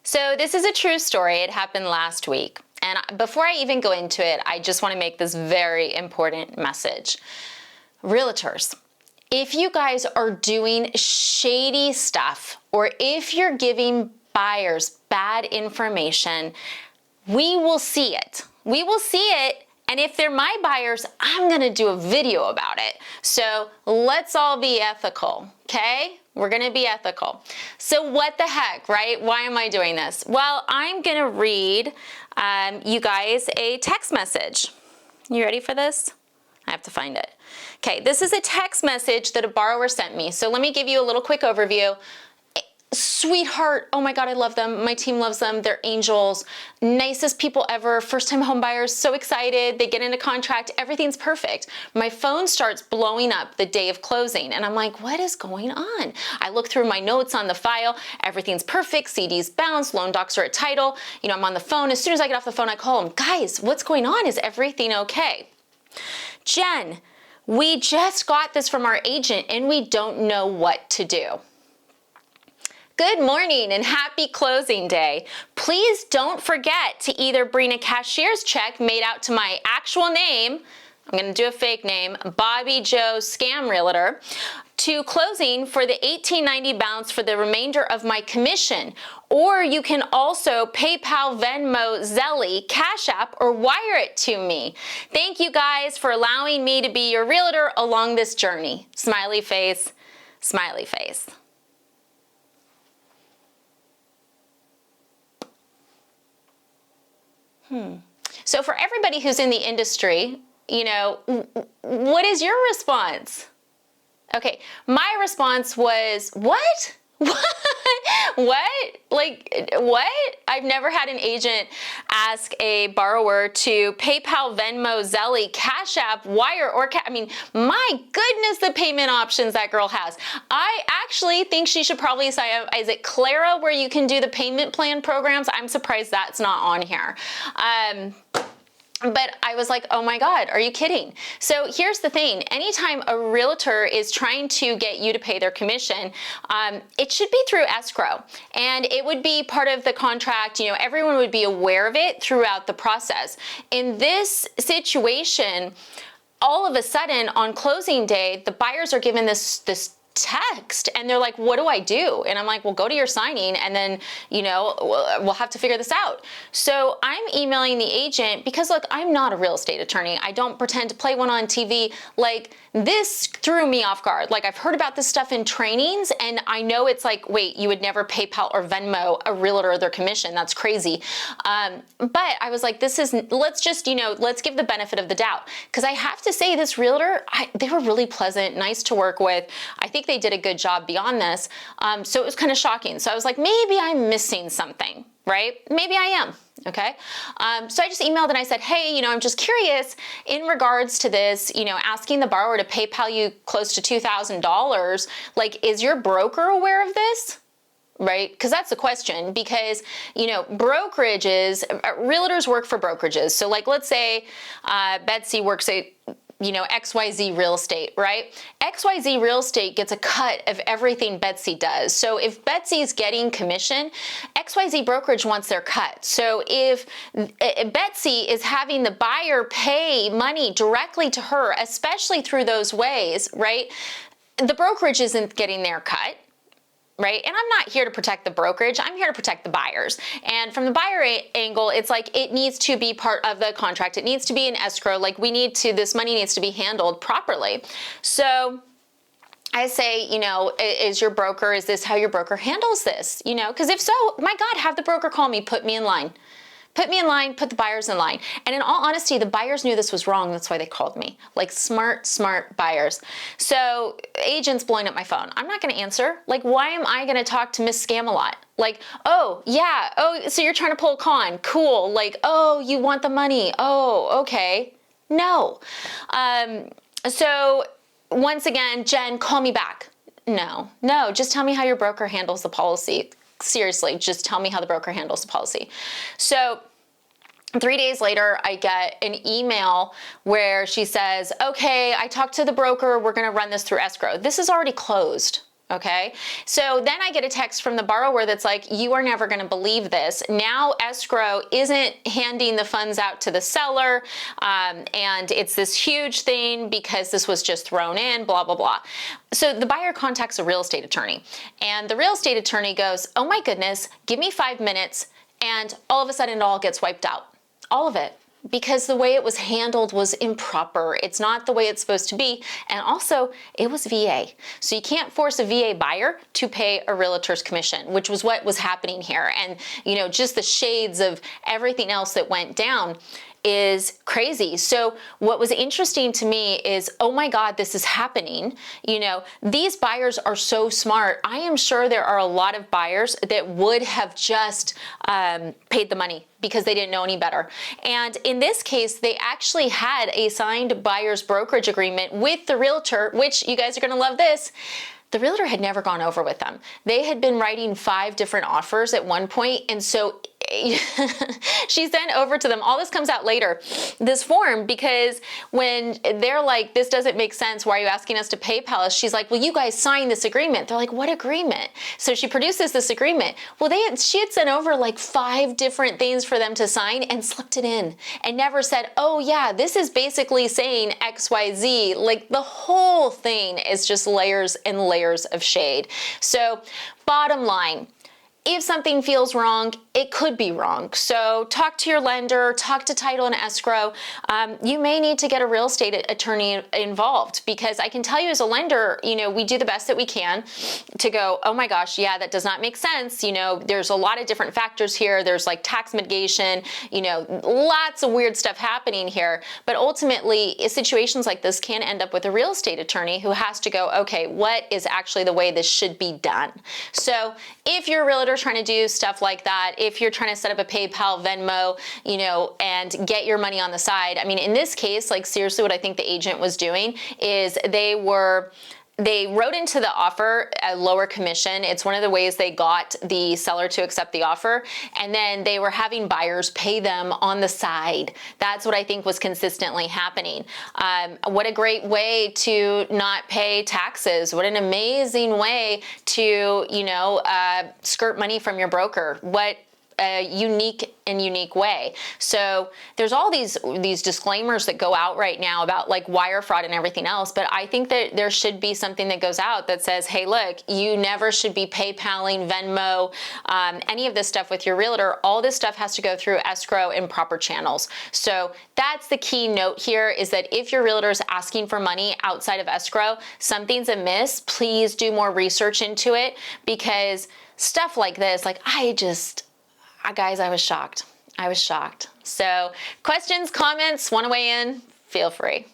So this is a true story. It happened last week. And before I even go into it, I just want to make this very important message. Realtors, if you guys are doing shady stuff, or if you're giving buyers bad information, we will see it. We will see it. And if they're my buyers, I'm going to do a video about it. So let's all be ethical, okay? We're going to be ethical. So what the heck, right? Why am I doing this? Well, I'm going to read you guys a text message. You ready for this? I have to find it. Okay, this is a text message that a borrower sent me. So let me give you a little quick overview. Sweetheart, oh my God, I love them. My team loves them. They're angels. Nicest people ever. First-time home buyers, so excited. They get into contract. Everything's perfect. My phone starts blowing up the day of closing, and I'm like, what is going on? I look through my notes on the file. Everything's perfect. CDs bounce. Loan docs are at title. You know, I'm on the phone. As soon as I get off the phone, I call them. Guys, what's going on? Is everything okay? Jen, we just got this from our agent, and we don't know what to do. Good morning and happy closing day. Please don't forget to either bring a cashier's check made out to my actual name, I'm going to do a fake name, Bobby Joe Scam Realtor, to closing for the $18.90 bounce for the remainder of my commission. Or you can also PayPal, Venmo, Zelle, Cash App, or wire it to me. Thank you guys for allowing me to be your realtor along this journey. Smiley face, smiley face. So for everybody who's in the industry, you know, what is your response? Okay, my response was, what? What? What? Like, what? I've never had an agent ask a borrower to PayPal, Venmo, Zelle, Cash App, wire, or I mean, my goodness, the payment options that girl has. I actually think she should probably sign up. Is it Clara where you can do the payment plan programs? I'm surprised that's not on here. But I was like, oh my God, are you kidding? So here's the thing. Anytime a realtor is trying to get you to pay their commission, it should be through escrow. And it would be part of the contract. You know, everyone would be aware of it throughout the process. In this situation, all of a sudden on closing day, the buyers are given this text and they're like, what do I do? And I'm like, well, go to your signing and then, you know, we'll have to figure this out. So I'm emailing the agent because look, I'm not a real estate attorney. I don't pretend to play one on TV. Like, this threw me off guard. Like, I've heard about this stuff in trainings and I know it's like, wait, you would never PayPal or Venmo a realtor their commission. That's crazy. But I was like, let's just, you know, let's give the benefit of the doubt. Because I have to say this realtor, they were really pleasant, nice to work with. I think they did a good job beyond this. So it was kind of shocking. So I was like, maybe I'm missing something, right? Maybe I am. Okay. So I just emailed and I said, hey, you know, I'm just curious in regards to this, you know, asking the borrower to PayPal you close to $2,000. Like, is your broker aware of this? Right? Because that's the question. Because, you know, brokerages, realtors work for brokerages. So like, let's say Betsy works at, you know, XYZ real estate, right? XYZ real estate gets a cut of everything Betsy does. So if Betsy's getting commission, XYZ brokerage wants their cut. So if Betsy is having the buyer pay money directly to her, especially through those ways, right? The brokerage isn't getting their cut. Right? And I'm not here to protect the brokerage. I'm here to protect the buyers. And from the buyer angle, it's like it needs to be part of the contract. It needs to be an escrow. Like this money needs to be handled properly. So I say, you know, is this how your broker handles this? You know, because if so, my God, have the broker call me, put me in line. Put me in line, put the buyers in line. And in all honesty, the buyers knew this was wrong. That's why they called me. Like smart buyers. So agents blowing up my phone. I'm not going to answer. Like, why am I going to talk to Miss Scam-a-lot? Like, oh, yeah. Oh, so you're trying to pull a con. Cool. Like, oh, you want the money. Oh, okay. No. So once again, Jen, call me back. No, just tell me how your broker handles the policy. Seriously, just tell me how the broker handles the policy. So 3 days later, I get an email where she says, okay, I talked to the broker. We're going to run this through escrow. This is already closed. Okay, so then I get a text from the borrower that's like, you are never going to believe this. Now escrow isn't handing the funds out to the seller, and it's this huge thing because this was just thrown in, blah, blah, blah. So the buyer contacts a real estate attorney, and the real estate attorney goes, oh my goodness, give me 5 minutes, and all of a sudden it all gets wiped out. All of it. Because the way it was handled was improper. It's not the way it's supposed to be. And also, it was VA. So you can't force a VA buyer to pay a realtor's commission, which was what was happening here. And, you know, just the shades of everything else that went down is crazy. So what was interesting to me is, oh my God, this is happening. You know, these buyers are so smart. I am sure there are a lot of buyers that would have just paid the money because they didn't know any better. And in this case, they actually had a signed buyer's brokerage agreement with the realtor, which you guys are gonna love this. The realtor had never gone over with them. They had been writing 5 different offers at one point, and so she sent over to them, all this comes out later, this form, because when they're like, this doesn't make sense, why are you asking us to PayPal us? She's like, well, you guys signed this agreement. They're like, what agreement? So she produces this agreement. Well, she had sent over like 5 different things for them to sign and slipped it in and never said, oh yeah, this is basically saying XYZ. Like the whole thing is just layers and layers of shade. So bottom line, if something feels wrong, it could be wrong. So talk to your lender, talk to title and escrow. You may need to get a real estate attorney involved, because I can tell you as a lender, you know, we do the best that we can to go, oh my gosh, yeah, that does not make sense. You know, there's a lot of different factors here. There's like tax mitigation, you know, lots of weird stuff happening here. But ultimately, situations like this can end up with a real estate attorney who has to go, okay, what is actually the way this should be done? So if you're a realtor trying to do stuff like that, if you're trying to set up a PayPal, Venmo, you know, and get your money on the side. I mean, in this case, like seriously, what I think the agent was doing is they wrote into the offer a lower commission. It's one of the ways they got the seller to accept the offer. And then they were having buyers pay them on the side. That's what I think was consistently happening. What a great way to not pay taxes. What an amazing way to, you know, skirt money from your broker. What a unique way. So there's all these disclaimers that go out right now about like wire fraud and everything else, but I think that there should be something that goes out that says, hey, look, you never should be PayPaling, Venmo, any of this stuff with your realtor. All this stuff has to go through escrow and proper channels. So that's the key note here, is that if your realtor is asking for money outside of escrow, something's amiss. Please do more research into it, because stuff like this, like guys, I was shocked. I was shocked. So questions, comments, want to weigh in? Feel free.